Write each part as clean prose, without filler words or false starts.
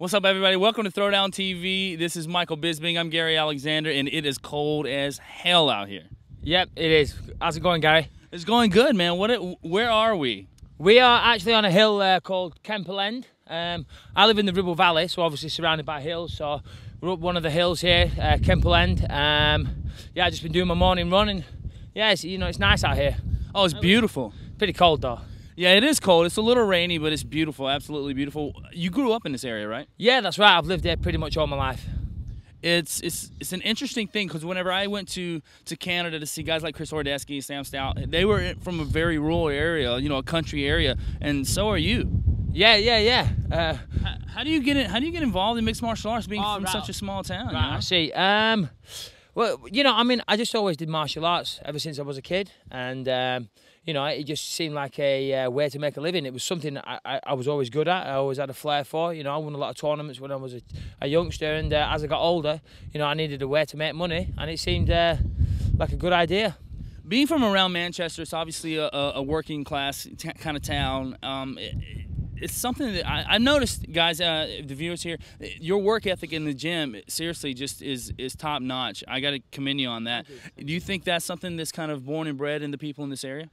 What's up, everybody? Welcome to Throwdown TV. This is Micheal Bisping. I'm Gary Alexander, and it is cold as hell out here. Yep, it is. How's it going, Gary? It's going good, man. Where are we? We are actually on a hill called Kemple End. I live in the Ribble Valley, so obviously surrounded by hills. So we're up one of the hills here, Kemple End. Yeah, I've just been doing my morning run, and yeah, it's nice out here. Oh, it's beautiful. Pretty cold though. Yeah, it is cold. It's a little rainy, but it's beautiful, absolutely beautiful. You grew up in this area, right? Yeah, that's right. I've lived there pretty much all my life. It's an interesting thing because whenever I went to Canada to see guys like Chris Leben, Sam Stout, they were from a very rural area, a country area, and so are you. Yeah. How do you get involved in mixed martial arts, being from such a small town? Right, I see. Well, I just always did martial arts ever since I was a kid, and it just seemed like a way to make a living. It was something I was always good at. I always had a flair for. I won a lot of tournaments when I was a youngster, and as I got older, I needed a way to make money, and it seemed like a good idea. Being from around Manchester, it's obviously a working class kind of town. It's something that I noticed, guys, the viewers here, your work ethic in the gym, seriously, just is top notch. I got to commend you on that. Do you think that's something that's kind of born and bred in the people in this area?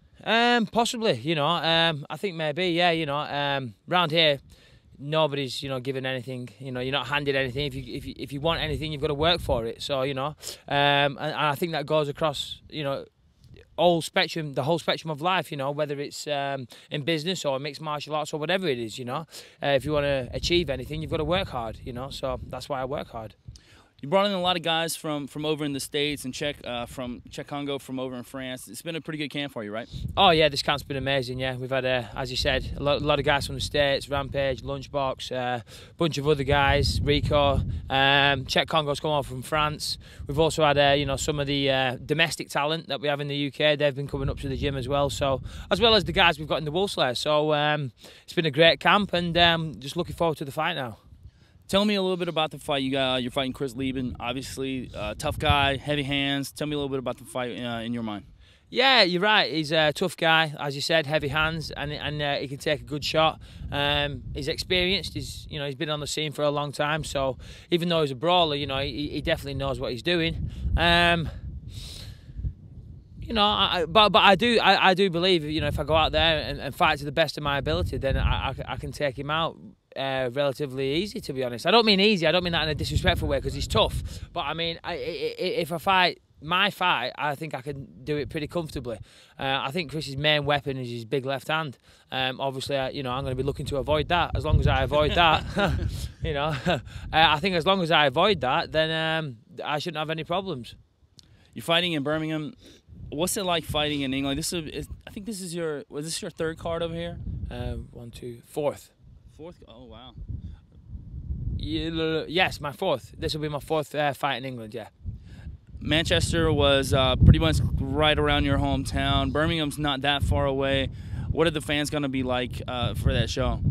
Possibly, I think maybe, yeah, around here, nobody's, given anything, you're not handed anything. If you want anything, you've got to work for it. So, and I think that goes across, the whole spectrum of life, whether it's in business or mixed martial arts or whatever it is, if you want to achieve anything, you've got to work hard, so that's why I work hard. You brought in a lot of guys from over in the States and from Czech Congo, from over in France. It's been a pretty good camp for you, right? Oh, yeah, this camp's been amazing, yeah. We've had, as you said, a lot of guys from the States, Rampage, Lunchbox, a bunch of other guys, Rico, Czech Congo's come over from France. We've also had, some of the domestic talent that we have in the UK. They've been coming up to the gym as well, as well as the guys we've got in the Wolfslair. So it's been a great camp, and just looking forward to the fight now. Tell me a little bit about the fight. You're fighting Chris Leben, obviously tough guy, heavy hands. Tell me a little bit about the fight in your mind. Yeah, you're right. He's a tough guy, as you said, heavy hands, and he can take a good shot. He's experienced. He's been on the scene for a long time. So even though he's a brawler, he definitely knows what he's doing. But I do believe, if I go out there and fight to the best of my ability, then I can take him out relatively easy, to be honest. I don't mean easy, I don't mean that in a disrespectful way, because he's tough, but I mean, if I fight my fight, I think I can do it pretty comfortably. I think Chris's main weapon is his big left hand. Obviously, I'm going to be looking to avoid that. As long as I avoid that, I think as long as I avoid that, then I shouldn't have any problems. You're fighting in Birmingham. What's it like fighting in England? I think this is your third card over here? 1, 2, fourth. Fourth? Oh, wow. Yes, my fourth. This will be my fourth fight in England, yeah. Manchester was pretty much right around your hometown. Birmingham's not that far away. What are the fans going to be like for that show?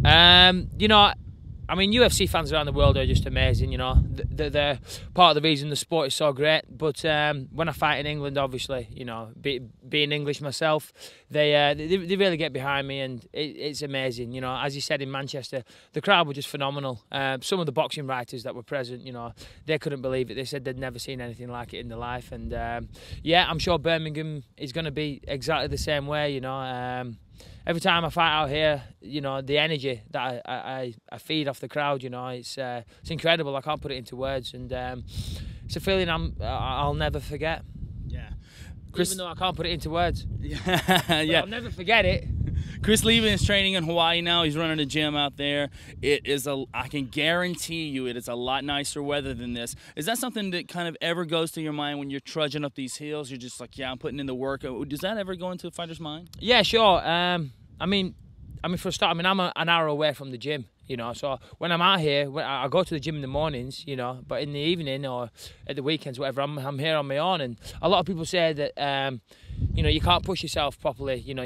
I mean, UFC fans around the world are just amazing, They're part of the reason the sport is so great. But when I fight in England, obviously, being English myself, they really get behind me, and it's amazing. As you said, in Manchester, the crowd were just phenomenal. Some of the boxing writers that were present, they couldn't believe it. They said they'd never seen anything like it in their life. And yeah, I'm sure Birmingham is going to be exactly the same way, Every time I fight out here, the energy that I feed off the crowd, it's incredible. I can't put it into words, and it's a feeling I'll never forget. Yeah, Even though I can't put it into words. Yeah, I'll never forget it. Chris Leben is training in Hawaii now. He's running a gym out there. I can guarantee you it is a lot nicer weather than this. Is that something that kind of ever goes through your mind when you're trudging up these hills? You're just like, yeah, I'm putting in the work. Does that ever go into a fighter's mind? Yeah, sure. I mean, for a start, I'm an hour away from the gym, So when I'm out here, I go to the gym in the mornings, but in the evening or at the weekends, whatever, I'm here on my own. And a lot of people say that, you know, you can't push yourself properly, you know,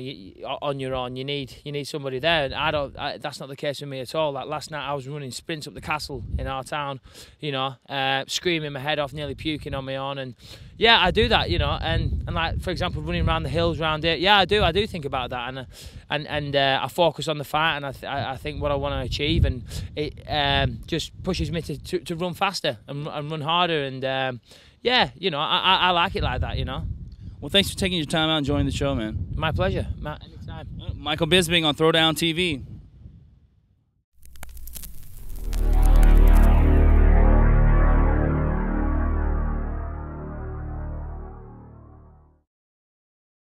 on your own. You need somebody there, and that's not the case with me at all. Like last night, I was running sprints up the castle in our town, you know, screaming my head off, nearly puking on my own, and yeah, I do that, you know, and like for example, running around the hills around it. Yeah, I do think about that, and I focus on the fight, and I think what I want to achieve, and it just pushes me to run faster and run harder, and yeah, you know, I like it like that, you know. Well, thanks for taking your time out and joining the show, man. My pleasure, Matt. Anytime. Micheal Bisping on Throwdown TV.